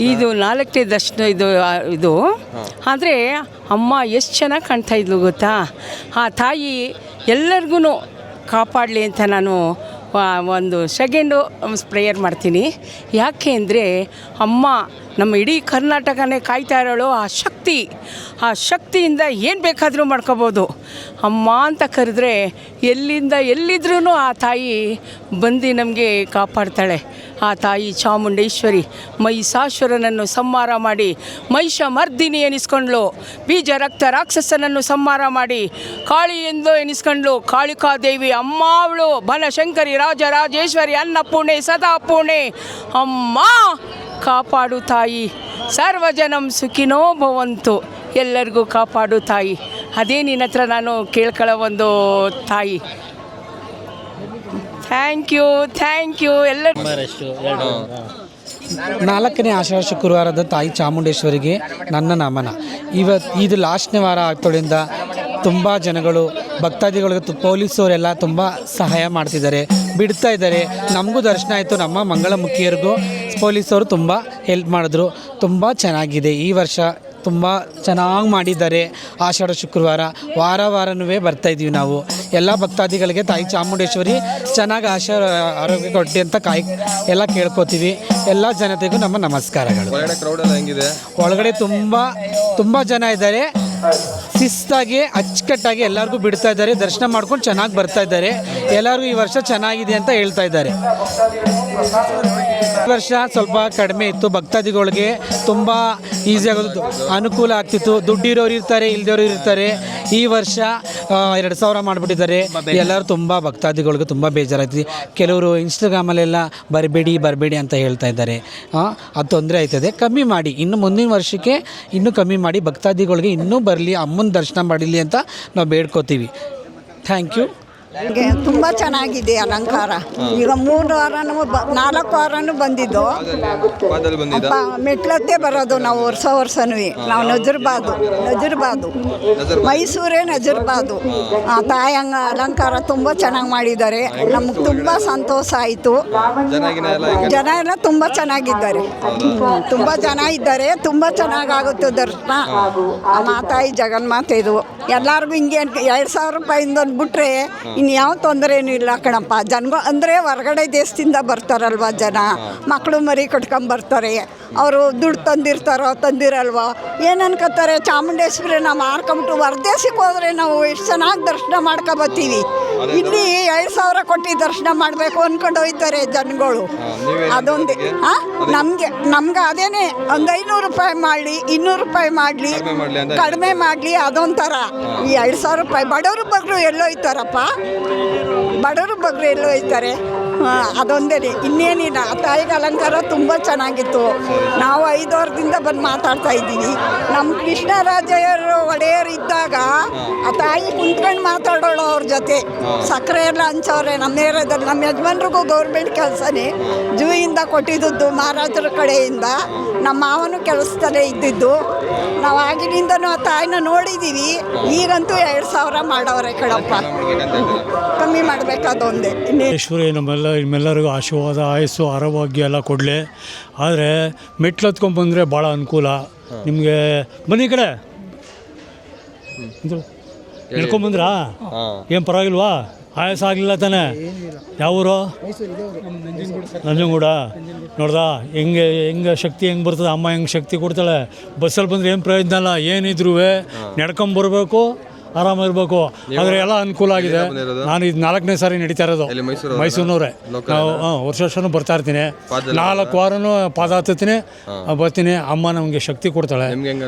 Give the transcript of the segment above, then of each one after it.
ಇದು 4ನೇ ದರ್ಶನ ಇದು ಆದರೆ ಅಮ್ಮ ಎಷ್ಟು ಚೆನ್ನಾಗಿ ಕಾಣ್ತಾ ಇದ್ಲು ಗೊತ್ತಾ. ಆ ತಾಯಿ ಎಲ್ಲರಿಗೂ ಕಾಪಾಡಲಿ ಅಂತ ನಾನು ಒಂದು ಸೆಕೆಂಡು ಪ್ರೇಯರ್ ಮಾಡ್ತೀನಿ. ಯಾಕೆ ಅಂದರೆ ಅಮ್ಮ ನಮ್ಮ ಇಡೀ ಕರ್ನಾಟಕನೇ ಕಾಯ್ತಾ ಇರೋಳು. ಆ ಶಕ್ತಿಯಿಂದ ಏನು ಬೇಕಾದರೂ ಮಾಡ್ಕೋಬೋದು. ಅಮ್ಮ ಅಂತ ಕರೆದ್ರೆ ಎಲ್ಲಿದ್ರೂ ಆ ತಾಯಿ ಬಂದು ನಮಗೆ ಕಾಪಾಡ್ತಾಳೆ. ಆ ತಾಯಿ ಚಾಮುಂಡೇಶ್ವರಿ ಮಹಿಷಾಸುರನನ್ನು ಸಂಹಾರ ಮಾಡಿ ಮಹಿಷಮರ್ದಿನಿ ಎನಿಸ್ಕೊಂಡ್ಳು. ಬೀಜ ರಕ್ತ ರಾಕ್ಷಸನನ್ನು ಸಂಹಾರ ಮಾಡಿ ಕಾಳಿ ಎಂದು ಎನಿಸ್ಕೊಂಡ್ಳು. ಕಾಳಿಕಾದೇವಿ ಅಮ್ಮ ಅವಳು ಬನಶಂಕರಿ ರಾಜರಾಜೇಶ್ವರಿ ಅನ್ನಪೂರ್ಣೆ ಸದಾಪೂರ್ಣೆ ಅಮ್ಮ ಕಾಪಾಡು ತಾಯಿ. ಸರ್ವಜನಂ ಸುಖಿನೋ ಭವಂತು, ಎಲ್ಲರಿಗೂ ಕಾಪಾಡು ತಾಯಿ. ಅದೇ ನಿನ್ನ ಹತ್ರ ನಾನು ಕೇಳ್ಕೊಳ್ಳೋ ಒಂದು ತಾಯಿ. ಥ್ಯಾಂಕ್ ಯು ಎಲ್ಲರೂ. 4ನೇ ಆಷಾಢ ಶುಕ್ರವಾರದ ತಾಯಿ ಚಾಮುಂಡೇಶ್ವರಿಗೆ ನನ್ನ ನಮನ. ಇದು ಲಾಸ್ಟ್ನೇ ವಾರ ಆಗ್ತೋಳಿಂದ ತುಂಬ ಜನಗಳು ಭಕ್ತಾದಿಗಳಿಗೆ ಪೊಲೀಸವರೆಲ್ಲ ತುಂಬ ಸಹಾಯ ಮಾಡ್ತಿದ್ದಾರೆ, ಬಿಡ್ತಾ ಇದ್ದಾರೆ. ನಮಗೂ ದರ್ಶನ ಆಯಿತು. ನಮ್ಮ ಮಂಗಳಮುಖಿಯರಿಗೂ ಪೊಲೀಸವರು ತುಂಬ ಹೆಲ್ಪ್ ಮಾಡಿದ್ರು. ತುಂಬ ಚೆನ್ನಾಗಿದೆ. ಈ ವರ್ಷ ತುಂಬ ಚೆನ್ನಾಗಿ ಮಾಡಿದ್ದಾರೆ. ಆಷಾಢ ಶುಕ್ರವಾರ ವಾರನೂ ಬರ್ತಾಯಿದ್ದೀವಿ ನಾವು. ಎಲ್ಲ ಭಕ್ತಾದಿಗಳಿಗೆ ತಾಯಿ ಚಾಮುಂಡೇಶ್ವರಿ ಚೆನ್ನಾಗಿ ಆರೋಗ್ಯ ಕೊಟ್ಟು ಅಂತ ಎಲ್ಲ ಕೇಳ್ಕೊತೀವಿ. ಎಲ್ಲ ಜನತೆಗೂ ನಮ್ಮ ನಮಸ್ಕಾರಗಳು. ಒಳಗಡೆ ತುಂಬ ಜನ ಇದ್ದಾರೆ. ಶಿಸ್ತಾಗಿ ಅಚ್ಚುಕಟ್ಟಾಗಿ ಎಲ್ಲರಿಗೂ ಬಿಡ್ತಾ ಇದ್ದಾರೆ. ದರ್ಶನ ಮಾಡ್ಕೊಂಡು ಚೆನ್ನಾಗಿ ಬರ್ತಾ ಇದ್ದಾರೆ. ಎಲ್ಲರಿಗೂ ಈ ವರ್ಷ ಚೆನ್ನಾಗಿದೆ ಅಂತ ಹೇಳ್ತಾ ಇದ್ದಾರೆ. ಈ ವರ್ಷ ಸ್ವಲ್ಪ ಕಡಿಮೆ ಇತ್ತು. ಭಕ್ತಾದಿಗಳಿಗೆ ತುಂಬ ಈಸಿ ಆಗೋದು, ಅನುಕೂಲ ಆಗ್ತಿತ್ತು. ದುಡ್ಡಿರೋರು ಇರ್ತಾರೆ, ಇಲ್ದಿರೋರು ಇರ್ತಾರೆ. ಈ ವರ್ಷ 2000 ಮಾಡಿಬಿಟ್ಟಿದ್ದಾರೆ. ಎಲ್ಲರೂ ತುಂಬ ಭಕ್ತಾದಿಗಳಿಗೆ ತುಂಬ ಬೇಜಾರಾಗ್ತದೆ. ಕೆಲವರು ಇನ್ಸ್ಟಾಗ್ರಾಮಲ್ಲೆಲ್ಲ ಬರಬೇಡಿ ಅಂತ ಹೇಳ್ತಾ ಇದ್ದಾರೆ. ಅದು ತೊಂದರೆ ಆಯ್ತದೆ. ಕಮ್ಮಿ ಮಾಡಿ, ಇನ್ನು ಮುಂದಿನ ವರ್ಷಕ್ಕೆ ಇನ್ನೂ ಕಮ್ಮಿ ಮಾಡಿ ಭಕ್ತಾದಿಗಳಿಗೆ ಇನ್ನೂ ಬರಲಿ, ಅಮ್ಮನ ದರ್ಶನ ಮಾಡಲಿ ಅಂತ ನಾವು ಬೇಡ್ಕೋತೀವಿ. Thank you. ತುಂಬ ಚೆನ್ನಾಗಿದೆ ಅಲಂಕಾರ. ಈಗ 3 ವಾರನೂ 4 ವಾರನೂ ಬಂದಿದ್ದು. ಮೆಟ್ಲತ್ತೆ ಬರೋದು ನಾವು ವರ್ಷನೂ. ನಾವು ನಜರ್ಬಾದು ಮೈಸೂರೇ ನಜರ್ಬಾದು. ಆ ತಾಯಿ ಅಲಂಕಾರ ತುಂಬ ಚೆನ್ನಾಗಿ ಮಾಡಿದ್ದಾರೆ. ನಮ್ಗೆ ತುಂಬ ಸಂತೋಷ ಆಯಿತು. ಜನ ಎಲ್ಲ ತುಂಬ ಚೆನ್ನಾಗಿದ್ದಾರೆ. ತುಂಬ ಜನ ಇದ್ದಾರೆ. ತುಂಬ ಚೆನ್ನಾಗಾಗುತ್ತೆ ದರ್ಶನ. ಆ ಮಾತಾಯಿ ಜಗನ್ಮಾತೆ ಇದು ಎಲ್ಲರಿಗೂ ಹಿಂಗೆ 2000 ರೂಪಾಯಿಂದ ಬಿಟ್ರೆ ಇನ್ಯಾವ ತೊಂದರೆನೂ ಇಲ್ಲ ಕಣಪ್ಪ. ಅಂದರೆ ಹೊರಗಡೆ ದೇಶದಿಂದ ಬರ್ತಾರಲ್ವ ಜನ, ಮಕ್ಕಳು ಮರಿ ಕಟ್ಕೊಂಬರ್ತಾರೆ. ಅವರು ದುಡ್ಡು ತಂದಿರಲ್ವ, ಏನು ಅನ್ಕೋತಾರೆ, ಚಾಮುಂಡೇಶ್ವರಿ ನಾವು ಮಾರ್ಕೊಂಬಿಟ್ಟು ಹೊರದೇಶಕ್ಕೆ ಹೋದರೆ ನಾವು ಎಷ್ಟು ಚೆನ್ನಾಗಿ ದರ್ಶನ ಮಾಡ್ಕೊಬತ್ತೀವಿ. ಇಲ್ಲಿ 2000 ಕೊಟ್ಟು ದರ್ಶನ ಮಾಡಬೇಕು ಅಂದ್ಕೊಂಡು ಹೋಗ್ತಾರೆ ಜನಗಳು. ಅದೊಂದೇ ನಮ್ಗೆ ಅದೇನೆ ಒಂದು 500 ರೂಪಾಯಿ ಮಾಡಲಿ, 200 ರೂಪಾಯಿ ಮಾಡಲಿ, ಕಡಿಮೆ ಮಾಡಲಿ. ಅದೊಂಥರ ಈ 2000 ರೂಪಾಯಿ ಬಡವರು ಬಗ್ರು ಎಲ್ಲೋ ಹೋಯ್ತಾರಪ್ಪ, ಎಲ್ಲೋ ಹೋಯ್ತಾರೆ. ಅದೊಂದೇ, ಇನ್ನೇನಿಲ್ಲ. ಆ ತಾಯಿಗೆ ಅಲಂಕಾರ ತುಂಬ ಚೆನ್ನಾಗಿತ್ತು. ನಾವು 5 ವಾರದಿಂದ ಬಂದು ಮಾತಾಡ್ತಾ ಇದ್ದೀವಿ. ನಮ್ಮ ಕೃಷ್ಣರಾಜಯ್ಯರು ಒಡೆಯರು ಇದ್ದಾಗ ಆ ತಾಯಿ ಕುಂತ್ಕೊಂಡು ಮಾತಾಡೋಳು ಅವ್ರ ಜೊತೆ. ಸಕ್ಕರೆ ಎಲ್ಲ ಹಂಚವ್ರೆ ನಮ್ಮ ಏರಿಯಾದಲ್ಲಿ. ನಮ್ಮ ಯಜಮಾನ್ರಿಗೂ ಗೌರ್ಮೆಂಟ್ ಕೆಲಸನೇ, ಜೂಯಿಂದ ಕೊಟ್ಟಿದ್ದು ಮಹಾರಾಜರ ಕಡೆಯಿಂದ. ನಮ್ಮ ಮಾವನು ಕೆಲಸದಲ್ಲೇ ಇದ್ದಿದ್ದು. ನಾವು ಆಗಿನಿಂದನೂ ಆ ತಾಯಿನ ನೋಡಿದ್ದೀವಿ. ಈಗಂತೂ 2000 ಮಾಡವ್ರೆ ಕಣಪ್ಪ. ಕಮ್ಮಿ ಮಾಡಬೇಕಾದೊಂದೇ. ಈಶ್ವರಿ ನಿಮ್ಮೆಲ್ಲರಿಗೂ ಆಶೀರ್ವಾದ, ಆಯಸ್ಸು, ಆರೋಗ್ಯ ಎಲ್ಲ ಕೊಡಲಿ. ಆದರೆ ಮೆಟ್ಲು ಹತ್ಕೊಂಡ್ಬಂದರೆ ಭಾಳ ಅನುಕೂಲ ನಿಮಗೆ. ಬನ್ನಿ ಈ ಕಡೆ ಹೇಳ್ಕೊಂಬಂದ್ರಾ? ಏನು ಪರವಾಗಿಲ್ವಾ? ಆಯಾಸ ಆಗಲಿಲ್ಲ ತಾನೆ? ಯಾವೂರು? ನಂಜನಗೂಡ. ನೋಡ್ದಾ ಹೆಂಗೆ ಶಕ್ತಿ ಹೆಂಗೆ ಬರ್ತದೆ, ಅಮ್ಮ ಹೆಂಗೆ ಶಕ್ತಿ ಕೊಡ್ತಾಳೆ. ಬಸ್ಸಲ್ಲಿ ಬಂದರೆ ಏನು ಪ್ರಯೋಜನ ಇಲ್ಲ. ಏನಿದ್ರು ನಡ್ಕೊಂಬರ್ಬೇಕು, ಆರಾಮಾಗಿರ್ಬೇಕು. ಆದರೆ ಎಲ್ಲ ಅನುಕೂಲ ಆಗಿದೆ. ನಾನು ಇದು 4ನೇ ಸಾರಿ ನಡೀತಾ ಇರೋದು. ಮೈಸೂರಿನವರೇ ನಾವು. ವರ್ಷನೂ ಬರ್ತಾ ಇರ್ತೀನಿ. 4 ವಾರನೂ ಪಾದ ಹತ್ತೀನಿ, ಬರ್ತೀನಿ. ಅಮ್ಮ ನಮಗೆ ಶಕ್ತಿ ಕೊಡ್ತಾಳೆ.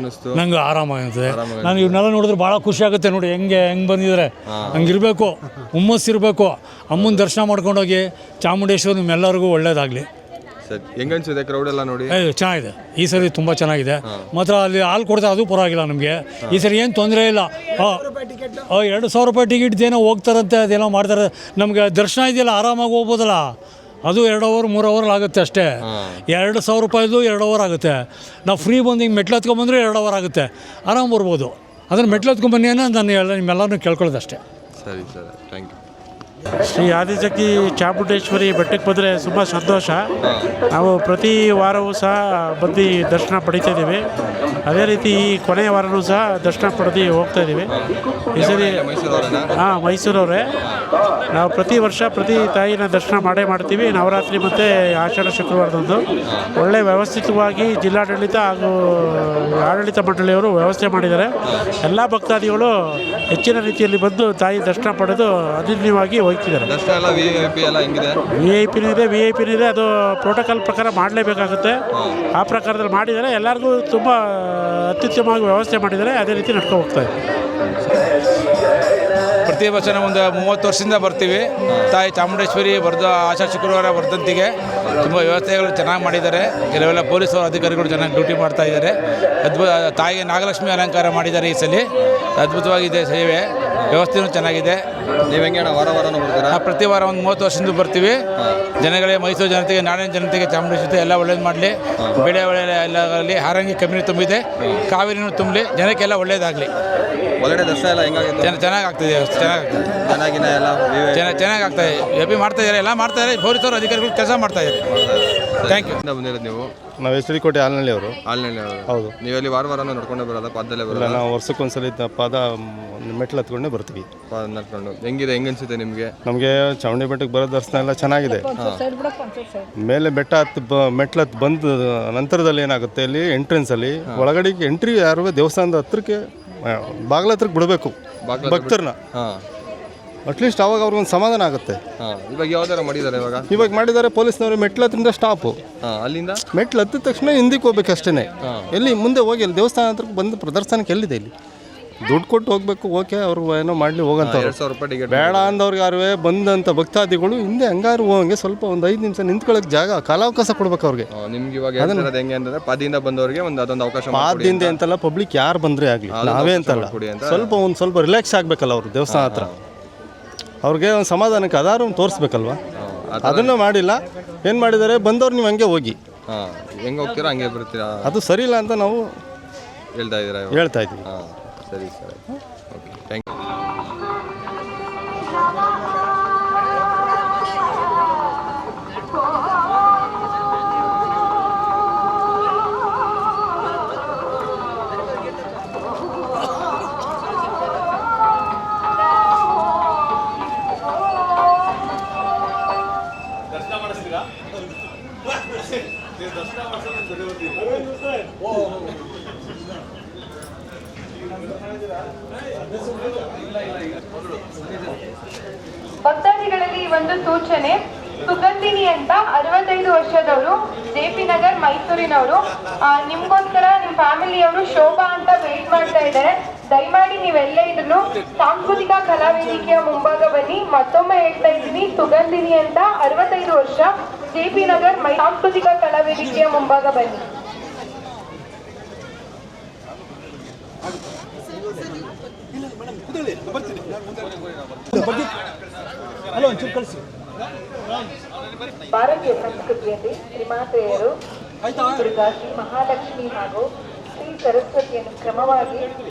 ನಂಗೆ ಆರಾಮಾಗುತ್ತೆ. ನಾನು ಇವನ್ನೆಲ್ಲ ನೋಡಿದ್ರೆ ಭಾಳ ಖುಷಿ ಆಗುತ್ತೆ. ನೋಡಿ ಹೆಂಗೆ ಬಂದಿದ್ದಾರೆ. ಹಂಗಿರಬೇಕು, ಹುಮ್ಮಸ್ಸಿರಬೇಕು. ಅಮ್ಮನ ದರ್ಶನ ಮಾಡ್ಕೊಂಡೋಗಿ ಚಾಮುಂಡೇಶ್ವರಿ ನಿಮ್ಮೆಲ್ಲರಿಗೂ ಒಳ್ಳೇದಾಗಲಿ. ಹೆಂಗನ್ಸಿದೆ ಕ್ರೌಡ್ ಎಲ್ಲ ನೋಡಿ? ಚೆನ್ನಾಗಿದೆ. ಈ ಸರಿ ತುಂಬ ಚೆನ್ನಾಗಿದೆ. ಮಾತ್ರ ಅಲ್ಲಿ ಹಾಲು ಕೊಡ್ತಾರೆ, ಅದು ಪರವಾಗಿಲ್ಲ ನಮಗೆ. ಈ ಸರಿ ಏನು ತೊಂದರೆ ಇಲ್ಲ. 2000 ರೂಪಾಯಿ ಟಿಕೆಟ್ ಏನೋ ಹೋಗ್ತಾರಂತೆ, ಅದೇನೋ ಮಾಡ್ತಾರೆ. ನಮಗೆ ದರ್ಶನ ಇದೆಯಲ್ಲ, ಆರಾಮಾಗಿ ಹೋಗ್ಬೋದಲ್ಲ. ಅದು 2 ಅವರ್ 3 ಅವರ್ ಆಗುತ್ತೆ ಅಷ್ಟೇ. 2000 ರೂಪಾಯಿದು 2 ಅವರ್ ಆಗುತ್ತೆ. ನಾವು ಫ್ರೀ ಬಂದು ಹಿಂಗೆ ಮೆಟ್ಲು ಹತ್ಕೊಂಡ್ಬಂದ್ರೆ 2 ಅವರ್ ಆಗುತ್ತೆ, ಆರಾಮ್ ಬರ್ಬೋದು. ಅದನ್ನು ಮೆಟ್ಲು ಹತ್ಕೊಂಡ್ಬನ್ನಿ ಅನ್ನೋ ನಾನು ನಿಮ್ಮೆಲ್ಲರೂ ಕೇಳ್ಕೊಳ್ಳೋದು ಅಷ್ಟೇ. ಸರಿ sir, thank you. Shri Adishakti Chamundeshwari ಬೆಟ್ಟಕ್ಕೆ ಬಂದರೆ ತುಂಬ ಸಂತೋಷ. ನಾವು ಪ್ರತಿ ವಾರವೂ ಸಹ ಬಂದು ದರ್ಶನ ಪಡಿತಾ ಇದ್ದೀವಿ. ಅದೇ ರೀತಿ ಈ ಕೊನೆಯ ವಾರವೂ ಸಹ ದರ್ಶನ ಪಡೆದು ಹೋಗ್ತಾ ಇದ್ದೀವಿ. ಈ ಸರಿ ಮೈಸೂರವರೇ. ನಾವು ಪ್ರತಿ ವರ್ಷ ಪ್ರತಿ ತಾಯಿನ ದರ್ಶನ ಮಾಡ್ತೀವಿ. ನವರಾತ್ರಿ ಮತ್ತು ಆಷಾಢ ಶುಕ್ರವಾರದಂದು ಒಳ್ಳೆ ವ್ಯವಸ್ಥಿತವಾಗಿ ಜಿಲ್ಲಾಡಳಿತ ಹಾಗೂ ಆಡಳಿತ ಮಂಡಳಿಯವರು ವ್ಯವಸ್ಥೆ ಮಾಡಿದ್ದಾರೆ. ಎಲ್ಲ ಭಕ್ತಾದಿಗಳು ಹೆಚ್ಚಿನ ರೀತಿಯಲ್ಲಿ ಬಂದು ತಾಯಿ ದರ್ಶನ ಪಡೆದು ಅನ್ಯೂನ್ಯವಾಗಿ ಹೋಗ್ತಿದ್ದಾರೆ. ವಿ ಐ ಪಿನೂ ಇದೆ. ಅದು ಪ್ರೋಟೋಕಾಲ್ ಪ್ರಕಾರ ಮಾಡಲೇಬೇಕಾಗುತ್ತೆ. ಆ ಪ್ರಕಾರದಲ್ಲಿ ಮಾಡಿದರೆ ಎಲ್ಲರಿಗೂ ತುಂಬ ಅತ್ಯುತ್ತಮವಾಗಿ ವ್ಯವಸ್ಥೆ ಮಾಡಿದ್ದಾರೆ. ಅದೇ ರೀತಿ ನಡ್ಕೊಂಡು ಹೋಗ್ತಾ ಇದೆ. ಪ್ರತಿ ವರ್ಷ ನಾವು ಒಂದು 30 ವರ್ಷದಿಂದ ಬರ್ತೀವಿ. ತಾಯಿ ಚಾಮುಂಡೇಶ್ವರಿ ಆಷಾಢ ಶುಕ್ರವಾರ ವರ್ಧಂತಿಗೆ ತುಂಬ ವ್ಯವಸ್ಥೆಗಳು ಚೆನ್ನಾಗಿ ಮಾಡಿದ್ದಾರೆ. ಕೆಲವೆಲ್ಲ ಪೊಲೀಸರು ಅಧಿಕಾರಿಗಳು ಚೆನ್ನಾಗಿ ಡ್ಯೂಟಿ ಮಾಡ್ತಾ ಇದ್ದಾರೆ. ಅದ್ಭುತ. ತಾಯಿಗೆ ನಾಗಲಕ್ಷ್ಮಿ ಅಲಂಕಾರ ಮಾಡಿದ್ದಾರೆ ಈ ಸಲ. ಅದ್ಭುತವಾಗಿದೆ ಸೇವೆ. ವ್ಯವಸ್ಥೆಯೂ ಚೆನ್ನಾಗಿದೆ. ನೀವು ಹೆಂಗೆ ವಾರ ಬರ್ತೀರಾ? ಪ್ರತಿ ವಾರ ಒಂದು 30 ವರ್ಷದಿಂದ ಬರ್ತೀವಿ. ಜನಗಳಿಗೆ, ಮೈಸೂರು ಜನತೆಗೆ, ನಾಡಿನ ಜನತೆಗೆ ಚಾಮುಂಡೇಶ್ವರಿ ಎಲ್ಲ ಒಳ್ಳೇದು ಮಾಡಲಿ. ಬೆಳೆ ಎಲ್ಲ ಆಗಲಿ. ಹಾರಂಗಿ ಕಮ್ಮಿ ತುಂಬಿದೆ, ಕಾವೇರಿನೂ ತುಂಬಲಿ, ಜನಕ್ಕೆಲ್ಲ ಒಳ್ಳೇದಾಗಲಿ. ಒಳಗಡೆ ದರ್ಶನ ಎಲ್ಲ ಹೆಂಗಾಗಿತ್ತು? ಚೆನ್ನಾಗಿ ಆಗ್ತಿದೆ. ಚೆನ್ನಾಗಿ ಆಗ್ತಾಯಿದೆ. ಎಪಿ ಮಾಡ್ತಾ ಇದ್ದಾರೆ, ಎಲ್ಲ ಮಾಡ್ತಾ ಇದ್ದಾರೆ. ಪೊಲೀಸರು ಅಧಿಕಾರಿಗಳು ಕೆಲಸ ಮಾಡ್ತಾ ಇದ್ದಾರೆ. Thank you. ಬಂದಿರೋದು ನೀವು? ನಾವು ಎಚ್.ಡಿ.ಕೋಟೆ ಹಾಲ್ನಳ್ಳಿ ಅವರು. ಹೌದು. ನೀವೆಲ್ಲಿ ವಾರ ನಡ್ಕೊಂಡೇ ಬರೋದ? ಪಾದದಲ್ಲೇ ಬರೋಲ್ಲ? ನಾವು ವರ್ಷಕ್ಕೊಂದ್ಸಲಿ ಪಾದ ಮೆಟ್ಲು ಹತ್ಕೊಂಡೇ ಬರ್ತೀವಿ. ನಡ್ಕೊಂಡು ಹೆಂಗಿದೆ? ಹೆಂಗೆ ಅನ್ಸುತ್ತೆ ನಿಮಗೆ? ನಮಗೆ ಚಾಮುಂಡಿ ಬೆಟ್ಟಕ್ಕೆ ಬರೋ ದರ್ಶನ ಎಲ್ಲ ಚೆನ್ನಾಗಿದೆ. ಮೇಲೆ ಬೆಟ್ಟ ಮೆಟ್ಲು ಹತ್ತು ಬಂದ ನಂತರದಲ್ಲಿ ಏನಾಗುತ್ತೆ, ಅಲ್ಲಿ ಎಂಟ್ರೆನ್ಸಲ್ಲಿ ಒಳಗಡೆಗೆ ಎಂಟ್ರಿ ಯಾರು ದೇವಸ್ಥಾನದ ಹತ್ರಕ್ಕೆ ಬಾಗಿಲ ಹತ್ರಕ್ಕೆ ಬಿಡಬೇಕು ಭಕ್ತರನ್ನ. ಅಟ್ಲೀಸ್ಟ್ ಅವಾಗ ಅವ್ರಿಗೊಂದು ಸಮಾಧಾನ ಆಗುತ್ತೆ. ಇವಾಗ ಯಾವ್ದಾರ ಮಾಡಿದ್ದಾರೆ? ಇವಾಗ ಮಾಡಿದ್ದಾರೆ ಪೊಲೀಸ್ನವರು. ಮೆಟ್ಲು ಹತ್ತಿರ ಸ್ಟಾಪು. ಅಲ್ಲಿಂದ ಮೆಟ್ಲು ಹತ್ತಿದ ತಕ್ಷಣ ಹಿಂದಕ್ಕೆ ಹೋಗ್ಬೇಕು ಅಷ್ಟೇ. ಎಲ್ಲಿ ಮುಂದೆ ಹೋಗಿ ಅಲ್ಲಿ ದೇವಸ್ಥಾನ ಹತ್ರಕ್ಕೆ ಬಂದು ಪ್ರದರ್ಶನಕ್ಕೆ ಎಲ್ಲಿದೆ? ಇಲ್ಲಿ ದುಡ್ಡು ಕೊಟ್ಟು ಹೋಗ್ಬೇಕು. ಓಕೆ, ಅವ್ರಿಗೆ ಏನೋ ಮಾಡಲಿ ಹೋಗಂತವ್ರು. 2000 ರೂಪಾಯಿ ಟಿಕೆಟ್ ಬೇಡ ಅಂದವ್ರಿಗೆ ಯಾರುವೆ ಬಂದಂಥ ಭಕ್ತಾದಿಗಳು ಹಿಂದೆ ಹಂಗಾರು ಹೋಗಂಗೆ ಸ್ವಲ್ಪ ಒಂದು 5 ನಿಮಿಷ ನಿಂತ್ಕೊಳ್ಳೋಕೆ ಜಾಗ, ಕಾಲಾವಕಾಶ ಕೊಡ್ಬೇಕು ಅವ್ರಿಗೆ. ನಿಮ್ಗೆ ಇವಾಗ ಹೆಂಗೆ ಅಂದ್ರೆ ಪಾದಿಯಿಂದ ಬಂದವ್ರಿಗೆ ಅದೊಂದು ಅವಕಾಶ. ಪಾದಿಂದ ಅಂತಲ್ಲ, ಪಬ್ಲಿಕ್ ಯಾರು ಬಂದರೆ ಆಗಲಿ, ನಾವೇ ಅಂತಲ್ಲ, ಸ್ವಲ್ಪ ರಿಲ್ಯಾಕ್ಸ್ ಆಗಬೇಕಲ್ಲ ಅವರು ದೇವಸ್ಥಾನ ಹತ್ರ. ಅವ್ರಿಗೆ ಒಂದು ಸಮಾಧಾನಕ್ಕೆ ಅದಾರು ತೋರಿಸ್ಬೇಕಲ್ವ. ಅದನ್ನು ಮಾಡಿಲ್ಲ. ಏನು ಮಾಡಿದ್ದಾರೆ, ಬಂದವ್ರು ನೀವು ಹಂಗೆ ಹೋಗಿ ಹೆಂಗೆ ಹೋಗ್ತೀರಾ ಹಂಗೆ ಬರ್ತೀರಾ. ಅದು ಸರಿ ಇಲ್ಲ ಅಂತ ನಾವು ಹೇಳ್ತಾ ಇದ್ದೀವಿ. ಸರಿ ಸರಿ, ಓಕೆ, ಥ್ಯಾಂಕ್ ಯು. ಭಕ್ತಾದಿಗಳಲ್ಲಿ ಒಂದು ಸೂಚನೆ. ಸುಗಂಧಿನಿ ಅಂತ 65 ವರ್ಷದವರು, JP ನಗರ್, ಮೈಸೂರಿನವರು. ನಿಮ್ಗೋಸ್ಕರ ನಿಮ್ಮ ಫ್ಯಾಮಿಲಿಯವರು ಶೋಭಾ ಅಂತ ವೇಟ್ ಮಾಡ್ತಾ ಇದ್ದಾರೆ. ದಯಮಾಡಿ ನೀವೆಲ್ಲ ಇದ್ರು ಸಾಂಸ್ಕೃತಿಕ ಕಲಾವೇದಿಕೆಯ ಮುಂಭಾಗ ಬನ್ನಿ. ಮತ್ತೊಮ್ಮೆ ಹೇಳ್ತಾ ಇದ್ದೀನಿ, ಸುಗಂಧಿನಿ ಅಂತ 65 ವರ್ಷ, JP ನಗರ್, ಸಾಂಸ್ಕೃತಿಕ ಕಲಾವೇದಿಕೆಯ ಮುಂಭಾಗ ಬನ್ನಿ. ಭಾರತೀಯ ಸಂಸ್ಕೃತಿಯಲ್ಲಿ ಶ್ರೀಮಾತೆಯರು ದುರ್ಗಾ, ಶ್ರೀ ಮಹಾಲಕ್ಷ್ಮಿ ಹಾಗೂ ಶ್ರೀ ಸರಸ್ವತಿಯನ್ನು ಕ್ರಮವಾಗಿ